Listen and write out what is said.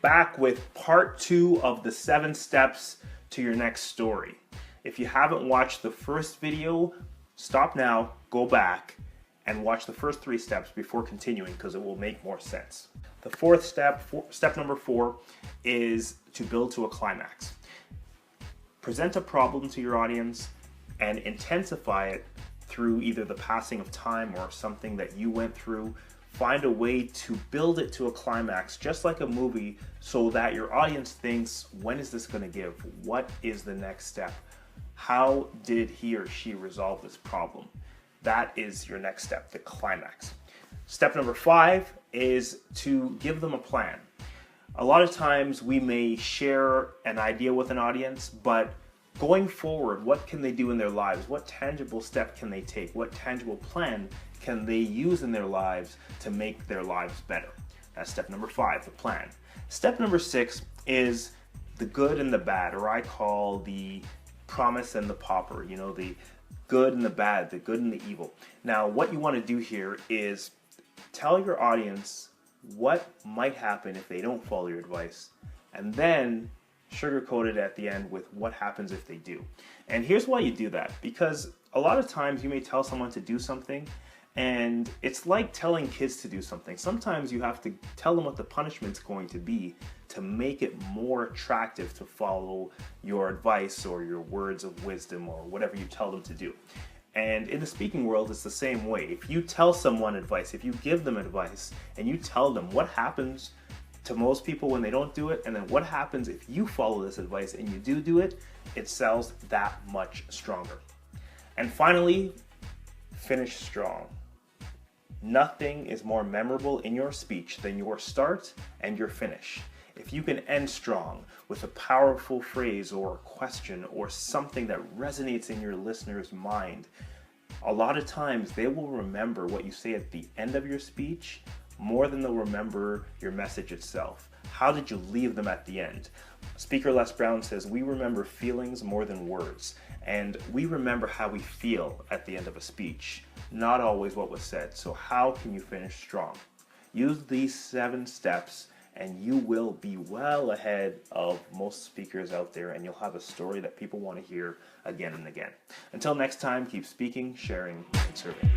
back with part 2 of the 7 steps to your next story. If you haven't watched the first video, stop now, go back, and watch the first 3 steps before continuing, because it will make more sense. The fourth step, step number 4, is to build to a climax. Present a problem to your audience and intensify it through either the passing of time or something that you went through. Find a way to build it to a climax, just like a movie, so that your audience thinks, when is this going to give? What is the next step? How did he or she resolve this problem? That is your next step, the climax. Step number 5 is to give them a plan. A lot of times we may share an idea with an audience, but going forward, what can they do in their lives? What tangible step can they take? What tangible plan can they use in their lives to make their lives better? That's step number 5, the plan. Step number 6 is the good and the bad, or I call the promise and the pauper, the good and the bad, the good and the evil. Now, what you want to do here is tell your audience what might happen if they don't follow your advice, and then sugarcoat it at the end with what happens if they do. And here's why you do that, because a lot of times you may tell someone to do something, and it's like telling kids to do something. Sometimes you have to tell them what the punishment's going to be to make it more attractive to follow your advice or your words of wisdom or whatever you tell them to do. And in the speaking world, it's the same way. If you tell someone advice, if you give them advice, and you tell them what happens to most people when they don't do it, and then what happens if you follow this advice and you do it, it sells that much stronger. And finally, finish strong. Nothing is more memorable in your speech than your start and your finish. If you can end strong with a powerful phrase or a question or something that resonates in your listener's mind, a lot of times they will remember what you say at the end of your speech more than they'll remember your message itself. How did you leave them at the end? Speaker Les Brown says, we remember feelings more than words, and we remember how we feel at the end of a speech, not always what was said. So how can you finish strong? Use these 7 steps and you will be well ahead of most speakers out there, and you'll have a story that people want to hear again and again. Until next time, keep speaking, sharing, and serving.